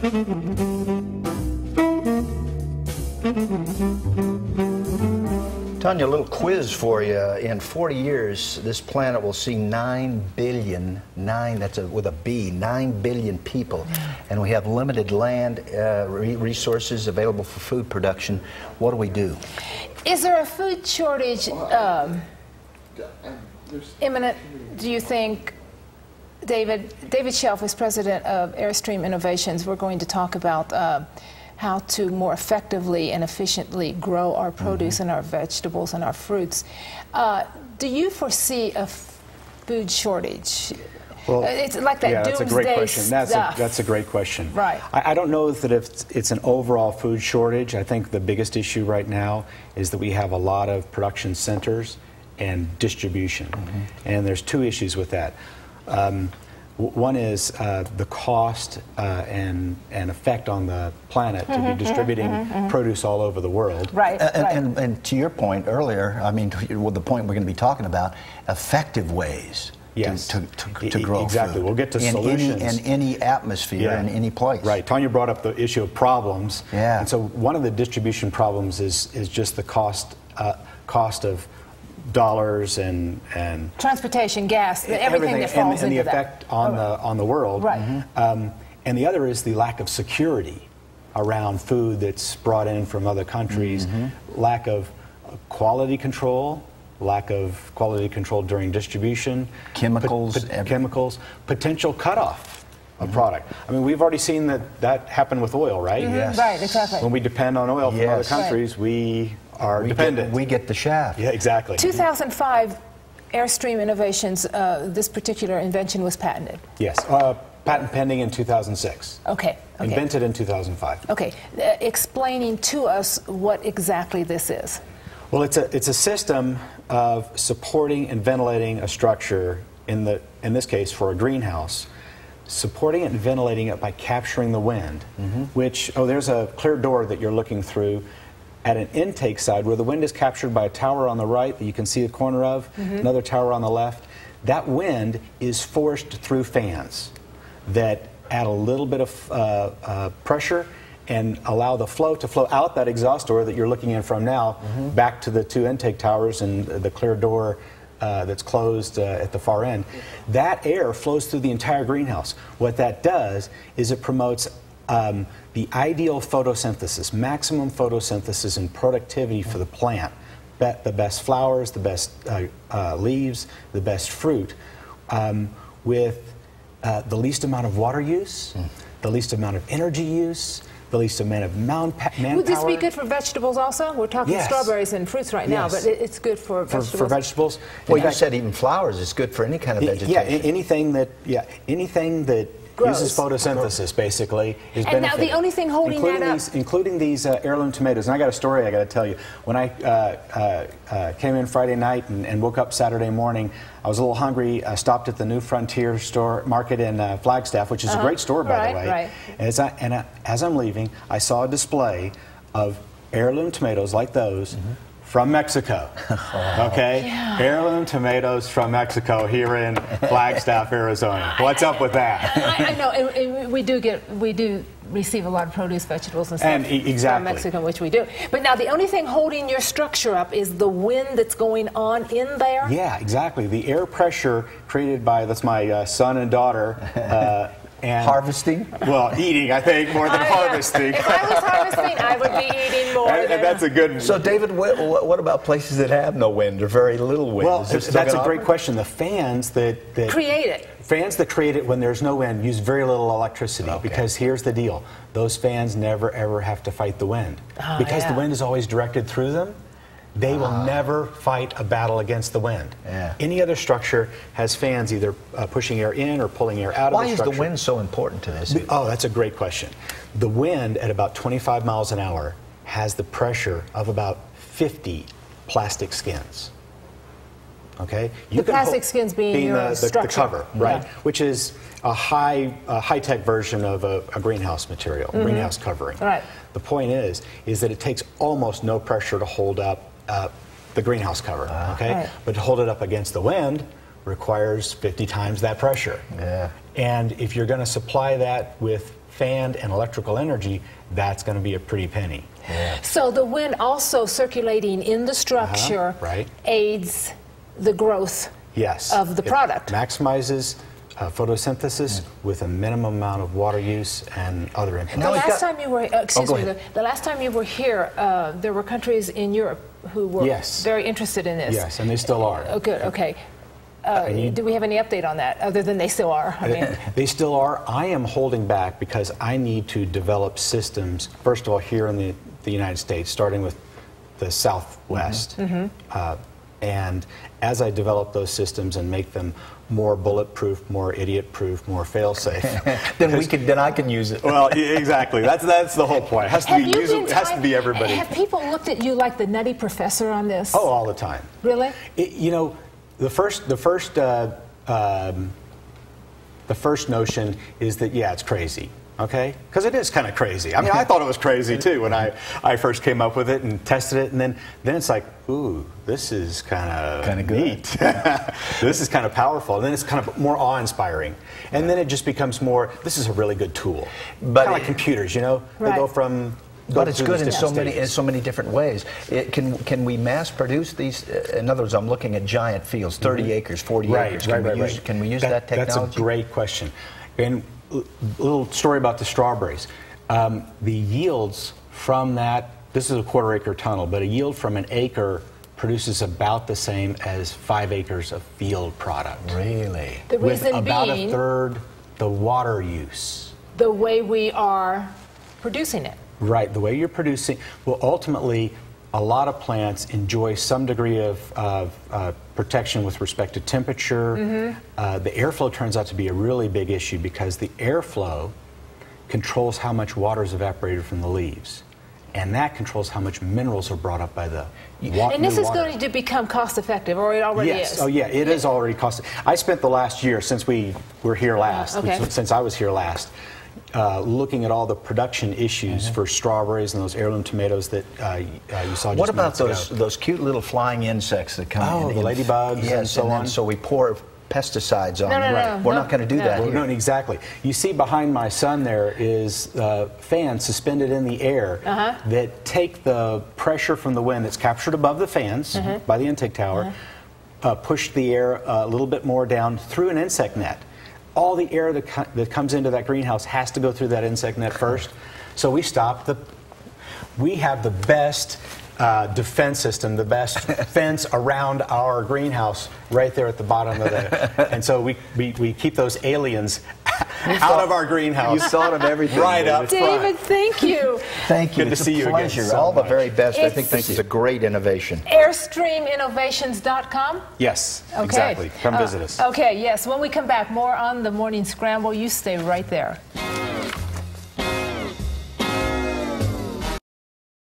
Tanya, a little quiz for you. In 40 years, this planet will see 9 billion, with a B, 9 billion people. And we have limited land resources available for food production. What do we do? Is there a food shortage imminent, do you think? David Shelf is president of Airstream Innovations. We're going to talk about how to more effectively and efficiently grow our produce and our vegetables and our fruits. Do you foresee a food shortage? Well, it's like that that's a great question. That's a great question. Right. I don't know that it's an overall food shortage. I think the biggest issue right now is that we have a lot of production centers and distribution. And there's two issues with that. One is the cost and effect on the planet to be distributing produce all over the world. Right. And to your point earlier, I mean, the point we're going to be talking about, effective ways to grow exactly. food. We'll get to solutions. In any atmosphere, in any place. Right. Tanya brought up the issue of problems. Yeah. And so one of the distribution problems is just the cost of dollars and transportation, gas, everything that falls and the into effect on the world. Right. And the other is the lack of security around food that's brought in from other countries, lack of quality control, during distribution, chemicals, potential cutoff of product. I mean, we've already seen that happen with oil, right? Yes. Right, exactly. When we depend on oil from other countries, we are dependent. We get the shaft. Yeah, exactly. 2005, Airstream Innovations, this particular invention was patented. Yes. Patent pending in 2006. Okay. Invented in 2005. Okay. Explaining to us what exactly this is. Well, it's a system of supporting and ventilating a structure, in this case for a greenhouse, supporting it and ventilating it by capturing the wind, which, there's a clear door that you're looking through at an intake side where the wind is captured by a tower on the right that you can see the corner of, another tower on the left. That wind is forced through fans that add a little bit of pressure and allow the flow to flow out that exhaust door that you're looking in from now back to the two intake towers and the clear door that's closed at the far end. That air flows through the entire greenhouse. What that does is it promotes the ideal photosynthesis, maximum photosynthesis and productivity for the plant. The best flowers, the best leaves, the best fruit, with the least amount of water use, the least amount of energy use, the least amount of manpower. Would this be good for vegetables also? We're talking strawberries and fruits right now, but it's good for vegetables. For vegetables. Well, you said even flowers is good for any kind of vegetation. Yeah, anything that uses photosynthesis, basically, is beneficial. And now the only thing holding that up... Including these heirloom tomatoes. And I got a story I got to tell you. When I came in Friday night and woke up Saturday morning, I was a little hungry. I stopped at the New Frontier market in Flagstaff, which is a great store, by the way. Right. And as I'm leaving, I saw a display of heirloom tomatoes like those from Mexico. Okay? Yeah. Heirloom tomatoes from Mexico here in Flagstaff, Arizona. What's up with that? I know, and we do receive a lot of produce, vegetables, and stuff from Mexico, which we do. But now the only thing holding your structure up is the wind that's going on in there? Yeah, exactly. The air pressure created by, that's my son and daughter, and harvesting? Well, eating, I think, more than harvesting. If I was harvesting, I would be eating more. And that's a good... So, David, what about places that have no wind or very little wind? Well, that's a great question. The fans that create it. Fans that create it when there's no wind use very little electricity, because here's the deal. Those fans never, ever have to fight the wind. Because the wind is always directed through them, they will never fight a battle against the wind. Yeah. Any other structure has fans either pushing air in or pulling air out of the structure. Why is the wind so important to this? Oh, that's a great question. The wind at about 25 miles an hour has the pressure of about 50 plastic skins. Okay? The plastic skins being your structure. The cover, right? Which is a high-tech version of a greenhouse material, greenhouse covering. Right. The point is that it takes almost no pressure to hold up the greenhouse cover, okay? But to hold it up against the wind requires 50 times that pressure. Yeah. And if you're going to supply that with fanned and electrical energy, that's going to be a pretty penny. Yeah. So the wind also circulating in the structure right. aids the growth Yes. of the product. It maximizes photosynthesis with a minimum amount of water use and other impacts. The last time you were, excuse me, ahead. the last time you were here, there were countries in Europe who were Yes. very interested in this. Yes, and they still are. Oh, good. Okay. Do we have any update on that, other than they still are? I mean, They still are. I am holding back because I need to develop systems, first of all, here in the United States, starting with the Southwest. And as I develop those systems and make them more bulletproof, more idiot-proof, more fail-safe, then I can use it. Well, exactly. That's the whole point. It has to be usable. It has to be everybody. Have people looked at you like the nutty professor on this? Oh, all the time. Really? You know, the first notion is that, yeah, it's crazy. Okay? Because it is kind of crazy. I mean, I thought it was crazy too when I first came up with it and tested it, and then it's like, ooh, this is kind of neat. This is kind of powerful. And then it's kind of more awe-inspiring. And then it just becomes more, this is a really good tool. But kind of like computers, you know? Right. They go from... But it's good in so many different ways. Can we mass produce these? In other words, I'm looking at giant fields, 30 acres, 40 acres. Can we use that technology? That's a great question. And a little story about the strawberries. The yields from that, this is a 1/4 acre tunnel, but a yield from an acre produces about the same as 5 acres of field product. Really? The reason with about being, a third the water use. the way we are producing it. Right, the way you're producing, well, ultimately, a lot of plants enjoy some degree of protection with respect to temperature. The airflow turns out to be a really big issue because the airflow controls how much water is evaporated from the leaves. And that controls how much minerals are brought up by the water. And this is going to become cost effective, or it already is? Oh yeah, it is already cost. I spent the last year, since we were here last, since I was here last, looking at all the production issues for strawberries and those heirloom tomatoes that you saw just What about minutes ago. those cute little flying insects that come in? Oh, the ladybugs and so on. So we pour pesticides on them. No, We're not going to do that here. No, exactly. You see behind my son there is fans suspended in the air that take the pressure from the wind that's captured above the fans by the intake tower, push the air a little bit more down through an insect net. All the air that comes into that greenhouse has to go through that insect net first. So we have the best defense system, the best fence around our greenhouse right there at the bottom of the, and so we keep those aliens out of our greenhouse. You thought of everything. Right up front. David, thank you. Thank you. Good to see you again. Pleasure. So All the much. very best. I think It's- this is a great innovation. AirstreamInnovations.com? Yes, Okay. exactly. Come visit us. Okay, yes. When we come back, more on the Morning Scramble. You stay right there.